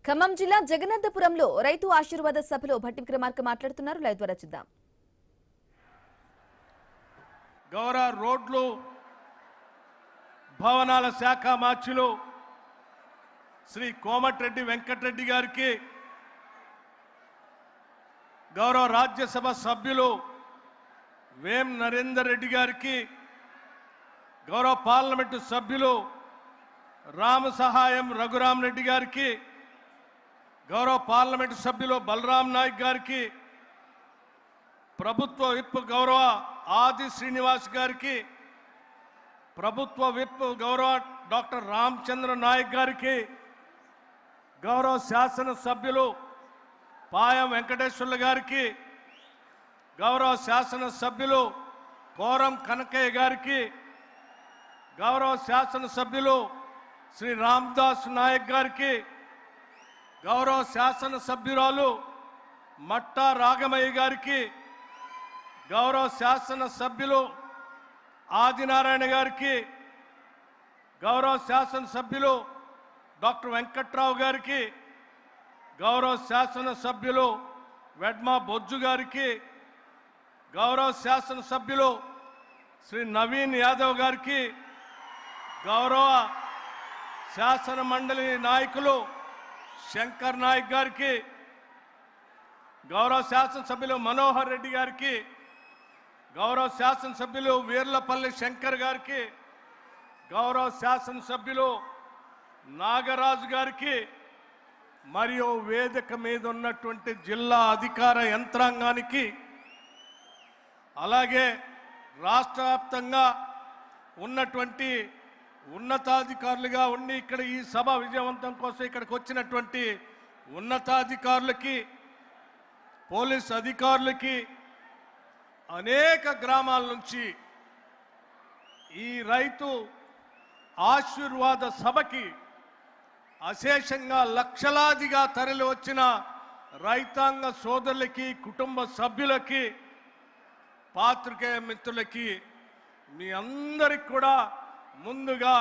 ఖమ్మం జిల్లా జగన్నాథపురంలో రైతు ఆశీర్వాద సభలో భట్టి విక్రమార్క మాట్లాడుతున్నారు. లైవ్ ద్వారా చూద్దాం. గౌరవ రోడ్లు భవనాల శాఖ మార్చులు శ్రీ కోమటిరెడ్డి వెంకటరెడ్డి గారికి, గౌరవ రాజ్యసభ సభ్యులు వేం నరేందర్ రెడ్డి గారికి, గౌరవ పార్లమెంటు సభ్యులు రామ సహాయం రఘురాం రెడ్డి గారికి, గౌరవ పార్లమెంటు సభ్యులు బలరాం నాయక్ గారికి, ప్రభుత్వ విప్ గౌరవ ఆది శ్రీనివాస్ గారికి, ప్రభుత్వ విప్ గౌరవ డాక్టర్ రామచంద్ర నాయక్ గారికి, గౌరవ శాసన సభ్యులు పాయం వెంకటేశ్వర్ల గారికి, గౌరవ శాసన సభ్యులు కోరం కనకయ్య గారికి, గౌరవ శాసన సభ్యులు శ్రీ రామదాస్ నాయక్ గారికి, గౌరవ శాసన సభ్యురాలు మట్టా రాగమయ్య గారికి, గౌరవ శాసన సభ్యులు ఆదినారాయణ గారికి, గౌరవ శాసన సభ్యులు డాక్టర్ వెంకట్రావు గారికి, గౌరవ శాసన సభ్యులు వెడ్మా బొజ్జు గారికి, గౌరవ శాసన సభ్యులు శ్రీ నవీన్ యాదవ్ గారికి, గౌరవ శాసన మండలి నాయకులు శంకర్ నాయక్ గారికి, గౌరవ శాసనసభ్యులు మనోహర్ రెడ్డి గారికి, గౌరవ శాసనసభ్యులు వీర్లపల్లి శంకర్ గారికి, గౌరవ శాసనసభ్యులు నాగరాజు గారికి, మరియు వేదిక మీద ఉన్నటువంటి జిల్లా అధికార యంత్రాంగానికి, అలాగే రాష్ట్ర వ్యాప్తంగా ఉన్నటువంటి ఉన్నతాధికారులుగా ఉండి ఇక్కడ ఈ సభ విజయవంతం కోసం ఇక్కడికి వచ్చినటువంటి ఉన్నతాధికారులకి, పోలీస్ అధికారులకి, అనేక గ్రామాల నుంచి ఈ రైతు ఆశీర్వాద సభకి అశేషంగా లక్షలాదిగా తరలి వచ్చిన రైతాంగ సోదరులకి, కుటుంబ సభ్యులకి, పాత్రికేయ మిత్రులకి, మీ అందరికి కూడా ముందుగా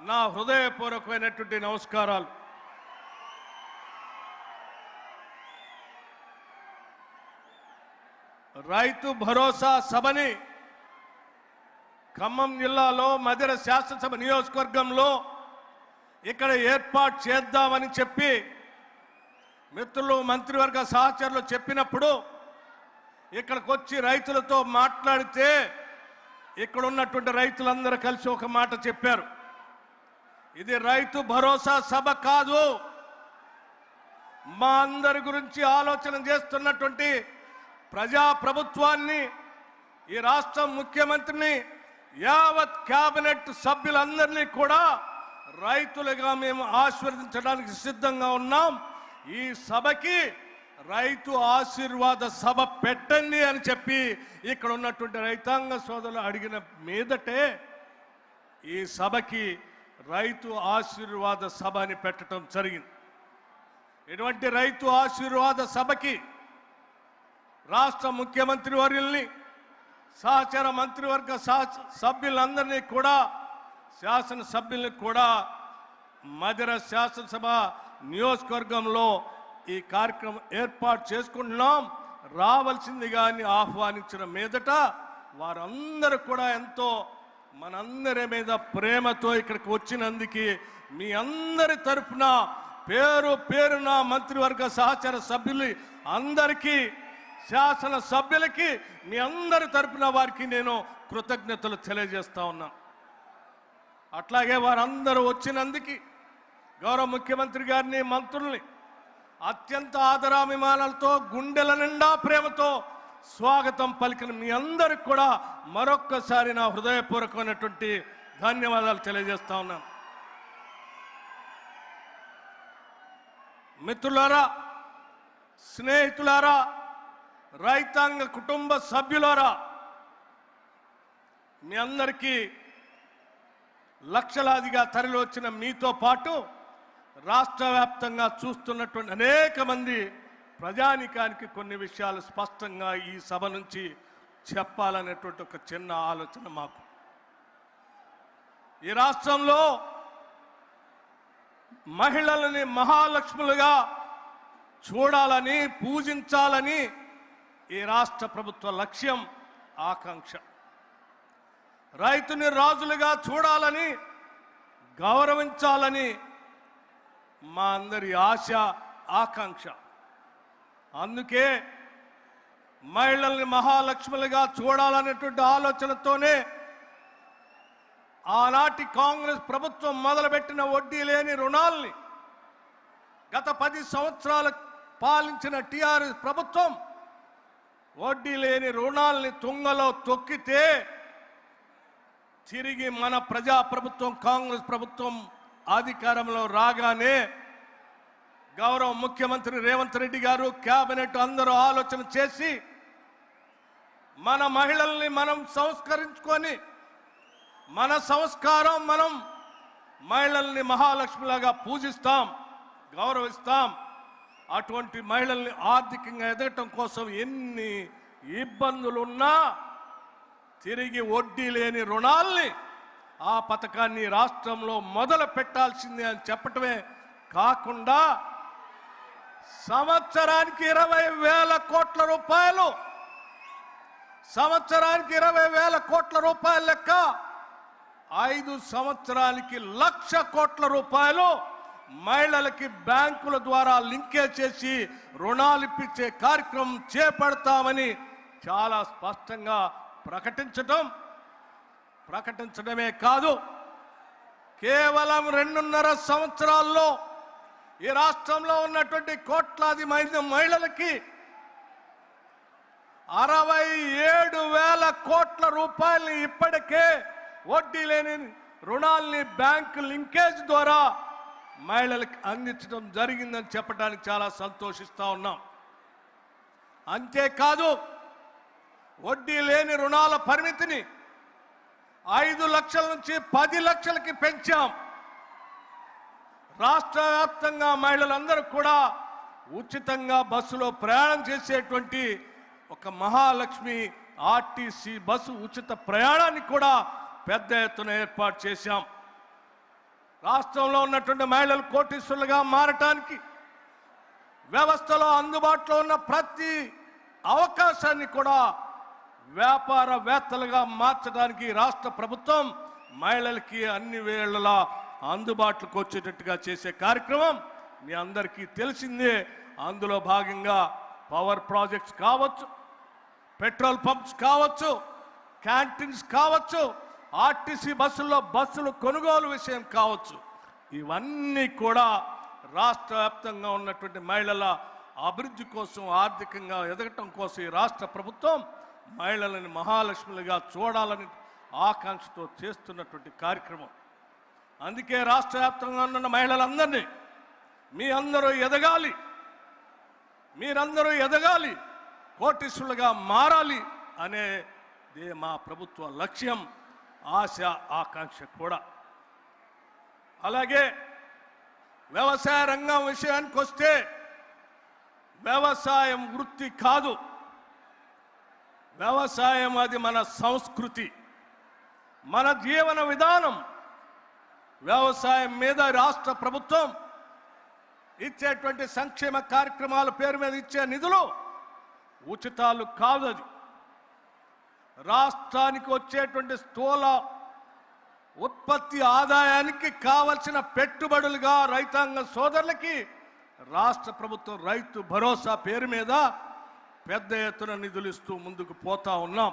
నా హృదయపూర్వకమైనటువంటి నమస్కారాలు. రైతు భరోసా సభని ఖమ్మం జిల్లాలో మధిర శాసనసభ నియోజకవర్గంలో ఇక్కడ ఏర్పాటు చేద్దామని చెప్పి మిత్రులు మంత్రివర్గ సహచరులు చెప్పినప్పుడు ఇక్కడికి వచ్చి రైతులతో మాట్లాడితే ఇక్కడ ఉన్నటువంటి రైతులందరూ కలిసి ఒక మాట చెప్పారు, ఇది రైతు భరోసా సభ కాదు, మా అందరి గురించి ఆలోచన చేస్తున్నటువంటి ప్రజాప్రభుత్వాన్ని, ఈ రాష్ట్ర ముఖ్యమంత్రిని, యావత్ కేబినెట్ సభ్యులందరినీ కూడా రైతులుగా మేము ఆశీర్వదించడానికి సిద్ధంగా ఉన్నాం. ఈ సభకి రైతు ఆశీర్వాద సభ పెట్టండి అని చెప్పి ఇక్కడ ఉన్నటువంటి రైతాంగ సోదరులు అడిగిన మీదటే ఈ సభకి రైతు ఆశీర్వాద సభ అని పెట్టడం జరిగింది. ఇటువంటి రైతు ఆశీర్వాద సభకి రాష్ట్ర ముఖ్యమంత్రి వర్యుల్ని, సహచర మంత్రివర్గ సభ్యులందరినీ కూడా, శాసనసభ్యుల్ని కూడా మధిర శాసనసభ నియోజకవర్గంలో ఈ కార్యక్రమం ఏర్పాటు చేసుకుంటున్నాం, రావాల్సిందిగా ఆహ్వానించిన మీదట వారందరూ కూడా ఎంతో మనందరి మీద ప్రేమతో ఇక్కడికి వచ్చినందుకు మీ అందరి తరఫున పేరు పేరున మంత్రివర్గ సహచర సభ్యులు అందరికీ, శాసన సభ్యులకి, మీ అందరి తరఫున వారికి నేను కృతజ్ఞతలు తెలియజేస్తా ఉన్నాను. అట్లాగే వారందరూ వచ్చినందుకు గౌరవ ముఖ్యమంత్రి గారిని, మంత్రుల్ని అత్యంత ఆదరాభిమానాలతో, గుండెల నిండా ప్రేమతో స్వాగతం పలికిన మీ అందరికి కూడా మరొక్కసారి నా హృదయపూర్వకమైనటువంటి ధన్యవాదాలు తెలియజేస్తా ఉన్నాను. మిత్రులారా, స్నేహితులారా, రైతాంగ కుటుంబ సభ్యులారా, మీ అందరికీ లక్షలాదిగా తరలి వచ్చిన మీతో పాటు రాష్ట్ర వ్యాప్తంగా చూస్తున్నటువంటి అనేక మంది ప్రజానికానికి కొన్ని విషయాలు స్పష్టంగా ఈ సభ నుంచి చెప్పాలనేటువంటి ఒక చిన్న ఆలోచన మాకు. ఈ రాష్ట్రంలో మహిళలని మహాలక్ష్ములుగా చూడాలని, పూజించాలని ఈ రాష్ట్ర ప్రభుత్వ లక్ష్యం, ఆకాంక్ష. రైతుని రాజులుగా చూడాలని, గౌరవించాలని మా అందరి ఆశ, ఆకాంక్ష. అందుకే మహిళల్ని మహాలక్ష్ములుగా చూడాలనేటువంటి ఆలోచనతోనే ఆనాటి కాంగ్రెస్ ప్రభుత్వం మొదలుపెట్టిన వడ్డీ లేని రుణాల్ని గత 10 సంవత్సరాలు పాలించిన టీఆర్ఎస్ ప్రభుత్వం వడ్డీ లేని రుణాల్ని తుంగలో తొక్కితే తిరిగి మన ప్రజాప్రభుత్వం కాంగ్రెస్ ప్రభుత్వం అధికారంలో రాగానే గౌరవ ముఖ్యమంత్రి రేవంత్ రెడ్డి గారు, కేబినెట్ అందరూ ఆలోచన చేసి మన మహిళల్ని మనం సంస్కరించుకొని, మన సంస్కారం, మనం మహిళల్ని మహాలక్ష్మిలాగా పూజిస్తాం, గౌరవిస్తాం. అటువంటి మహిళల్ని ఆర్థికంగా ఎదగటం కోసం ఎన్ని ఇబ్బందులున్నా తిరిగి వడ్డీ లేని రుణాల్ని, ఆ పథకాన్ని రాష్ట్రంలో మొదలు పెట్టాల్సిందే అని చెప్పటమే కాకుండా సంవత్సరానికి 20,000 కోట్ల రూపాయలు, సంవత్సరానికి 20,000 కోట్ల రూపాయల లెక్క 5 సంవత్సరాలకి 1,00,000 కోట్ల రూపాయలు మహిళలకి బ్యాంకుల ద్వారా లింకేజ్ చేసి రుణాలు ఇప్పించే కార్యక్రమం చేపడతామని చాలా స్పష్టంగా ప్రకటించడమే కాదు, కేవలం 2.5 సంవత్సరాల్లో ఈ రాష్ట్రంలో ఉన్నటువంటి కోట్లాది మంది మహిళలకి 67,000 కోట్ల రూపాయలని ఇప్పటికే వడ్డీ లేని రుణాల్ని బ్యాంకు లింకేజ్ ద్వారా మహిళలకు అందించడం జరిగిందని చెప్పడానికి చాలా సంతోషిస్తా ఉన్నాం. అంతేకాదు, వడ్డీ లేని రుణాల పరిమితిని 5 లక్షల నుంచి 10 లక్షలకి పెంచాం. రాష్ట్ర వ్యాప్తంగా మహిళలందరూ కూడా ఉచితంగా బస్సులో ప్రయాణం చేసేటువంటి ఒక మహాలక్ష్మి ఆర్టీసీ బస్సు ఉచిత ప్రయాణాన్ని కూడా పెద్ద ఎత్తున ఏర్పాటు చేశాం. రాష్ట్రంలో ఉన్నటువంటి మహిళలు కోటీశ్వరులుగా మారటానికి వ్యవస్థలో అందుబాటులో ఉన్న ప్రతి అవకాశాన్ని కూడా వ్యాపారవేత్తలుగా మార్చడానికి రాష్ట్ర ప్రభుత్వం మహిళలకి అన్ని వేళలా అందుబాటులోకి వచ్చేటట్టుగా చేసే కార్యక్రమం మీ అందరికీ తెలిసిందే. అందులో భాగంగా పవర్ ప్రాజెక్ట్స్ కావచ్చు, పెట్రోల్ పంప్స్ కావచ్చు, క్యాంటీన్స్ కావచ్చు, ఆర్టీసీ బస్సులు కొనుగోలు విషయం కావచ్చు, ఇవన్నీ కూడా రాష్ట్ర వ్యాప్తంగా ఉన్నటువంటి మహిళల అభివృద్ధి కోసం, ఆర్థికంగా ఎదగటం కోసం ఈ రాష్ట్ర ప్రభుత్వం మహిళలను మహాలక్ష్ములుగా చూడాలని ఆకాంక్షతో చేస్తున్నటువంటి కార్యక్రమం. అందుకే రాష్ట్ర వ్యాప్తంగా ఉన్న మహిళలందరినీ మీరందరూ ఎదగాలి, కోటీశ్వరులుగా మారాలి అనేదే మా ప్రభుత్వ లక్ష్యం, ఆశ, ఆకాంక్ష కూడా. అలాగే వ్యవసాయ రంగం విషయానికి వస్తే, వ్యవసాయం వృత్తి కాదు, వ్యవసాయం అది మన సంస్కృతి, మన జీవన విధానం. వ్యవసాయం మీద రాష్ట్ర ప్రభుత్వం ఇచ్చేటువంటి సంక్షేమ కార్యక్రమాల పేరు మీద ఇచ్చే నిధులు ఉచితాలు కాదు. అది రాష్ట్రానికి వచ్చేటువంటి స్థూల ఉత్పత్తి ఆదాయానికి కావలసిన పెట్టుబడులుగా రైతాంగ సోదరులకి రాష్ట్ర ప్రభుత్వం రైతు భరోసా పేరు మీద పెద్ద ఎత్తున నిధులు ఇస్తూ ముందుకు పోతా ఉన్నాం.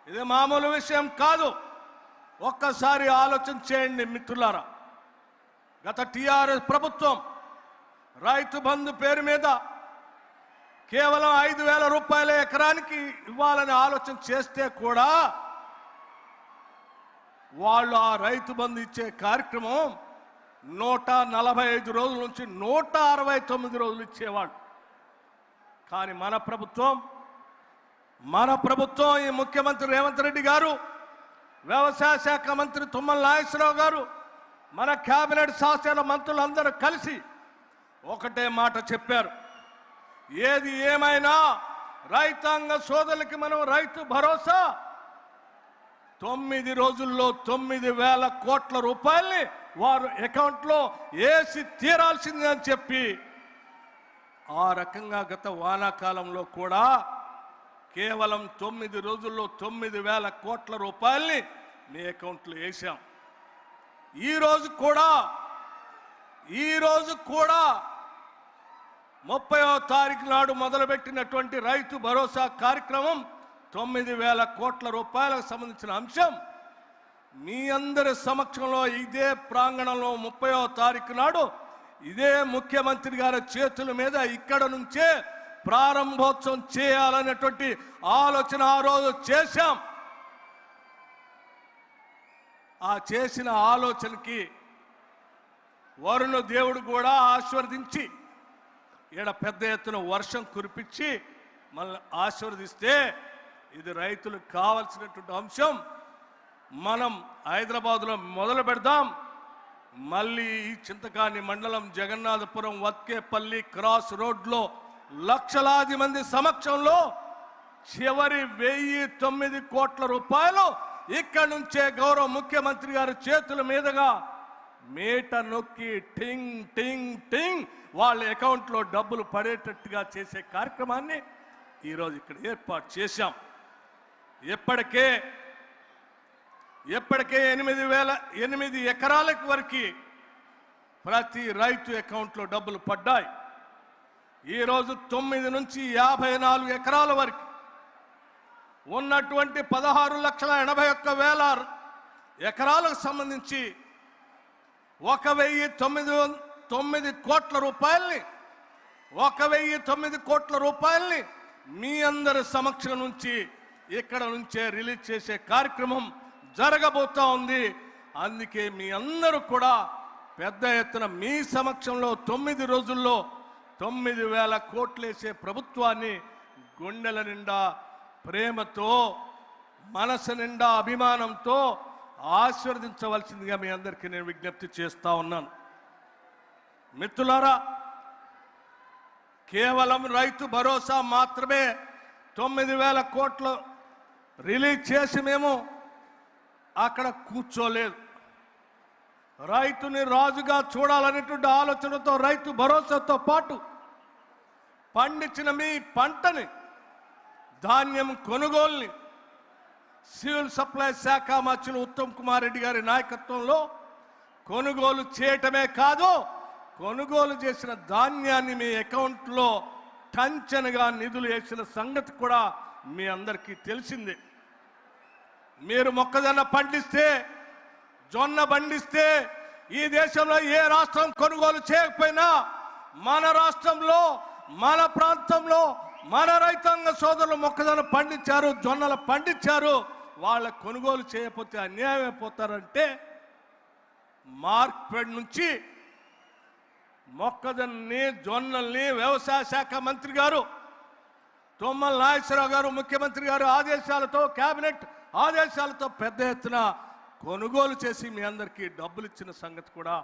ఇది మామూలు విషయం కాదు. ఒక్కసారి ఆలోచన చేయండి మిత్రులారా. గత టీఆర్ఎస్ ప్రభుత్వం రైతు బంధు పేరు మీద కేవలం 5,000 రూపాయల ఎకరానికి ఇవ్వాలని ఆలోచన చేస్తే కూడా వాళ్ళు ఆ రైతు బంధు ఇచ్చే కార్యక్రమం 145 రోజుల నుంచి 169 రోజులు ఇచ్చేవాళ్ళు. కానీ మన ప్రభుత్వం ఈ ముఖ్యమంత్రి రేవంత్ రెడ్డి గారు, వ్యవసాయ శాఖ మంత్రి తుమ్మల నాగేశ్వరరావు గారు, మన కేబినెట్ శాసన మంత్రులందరూ కలిసి ఒకటే మాట చెప్పారు. ఏది ఏమైనా రైతాంగ సోదరులకి మనం రైతు భరోసా 9 రోజుల్లో 9,000 కోట్ల రూపాయల్ని వారు అకౌంట్లో వేసి తీరాల్సిందే అని చెప్పి ఆ రకంగా గత వానాకాలంలో కూడా కేవలం 9 రోజుల్లో 9,000 కోట్ల రూపాయల్ని మీ అకౌంట్లో వేసాం. ఈ రోజు కూడా 30వ తారీఖు నాడు మొదలుపెట్టినటువంటి రైతు భరోసా కార్యక్రమం 9,000 కోట్ల రూపాయలకు సంబంధించిన అంశం మీ అందరి సమక్షంలో ఇదే ప్రాంగణంలో 30వ తారీఖు నాడు ఇదే ముఖ్యమంత్రి గారి చేతుల మీద ఇక్కడ నుంచే ప్రారంభోత్సవం చేయాలనేటువంటి ఆలోచన ఆ రోజు చేశాం. ఆ చేసిన ఆలోచనకి వరుణ దేవుడు కూడా ఆశీర్వదించి ఈడ పెద్ద ఎత్తున వర్షం కురిపించి మనల్ని ఆశీర్వదిస్తే ఇది రైతులకు కావాల్సినటువంటి అంశం. మనం హైదరాబాద్లో మొదలు పెడదాం. మళ్ళీ ఈ చింతకాని మండలం జగన్నాథపురం వత్కేపల్లి క్రాస్ రోడ్లో లక్షలాది మంది సమక్షంలో చివరి 1,009 కోట్ల రూపాయలు ఇక్కడి నుంచే గౌరవ ముఖ్యమంత్రి గారి చేతుల మీదుగా మీట నొక్కి టింగ్ టింగ్ టింగ్ వాళ్ళ అకౌంట్లో డబ్బులు పడేటట్టుగా చేసే కార్యక్రమాన్ని ఈరోజు ఇక్కడ ఏర్పాటు చేశాం. ఎప్పటికే 8 ఎకరాలకు వరకు ప్రతి రైతు అకౌంట్లో డబ్బులు పడ్డాయి. ఈరోజు 9 నుంచి 54 ఎకరాల వరకు ఉన్నటువంటి 16,81,000 ఎకరాలకు సంబంధించి 1,009 కోట్ల రూపాయల్ని 1,009 కోట్ల రూపాయల్ని మీ అందరి సమక్షం నుంచి ఇక్కడ నుంచే రిలీజ్ చేసే కార్యక్రమం జరగబోతా ఉంది. అందుకే మీ అందరూ కూడా పెద్ద ఎత్తున మీ సమక్షంలో 9 రోజుల్లో 9,000 కోట్లు వేసే ప్రభుత్వాన్ని గుండెల నిండా ప్రేమతో మనసు నిండా అభిమానంతో ఆశీర్వదించవలసిందిగా మీ అందరికీ నేను విజ్ఞప్తి చేస్తా ఉన్నాను. మిత్రులారా, కేవలం రైతు భరోసా మాత్రమే 9,000 కోట్లు రిలీజ్ చేసి మేము అక్కడ కూర్చోలేదు. రైతుని రాజుగా చూడాలనేటువంటి ఆలోచనతో రైతు భరోసాతో పాటు పండించిన మీ పంటని ధాన్యం కొనుగోలుని సివిల్ సప్లై శాఖ మంత్రులు ఉత్తమ్ కుమార్ రెడ్డి గారి నాయకత్వంలో కొనుగోలు చేయటమే కాదు, కొనుగోలు చేసిన ధాన్యాన్ని మీ అకౌంట్లో టంచనగా నిధులు వేసిన సంగతి కూడా మీ అందరికీ తెలిసిందే. మీరు మొక్కజొన్న పండిస్తే, జొన్న పండిస్తే ఈ దేశంలో ఏ రాష్ట్రం కొనుగోలు చేయకపోయినా మన రాష్ట్రంలో మన ప్రాంతంలో మన రైతాంగ సోదరులు మొక్కజొన్న పండించారు, జొన్నలు పండించారు. వాళ్ళ కొనుగోలు చేయకపోతే అన్యాయం అయిపోతారంటే మార్కెట్ నుంచి మొక్కజొన్నని జొన్నల్ని వ్యవసాయ శాఖ మంత్రి గారు తుమ్మల నాగేశ్వరరావు గారు ముఖ్యమంత్రి గారు ఆదేశాలతో కేబినెట్ ఆదేశాలతో పెద్ద ఎత్తున కొనుగోలు చేసి మీ అందరికీ డబ్బులు ఇచ్చిన సంగతి కూడా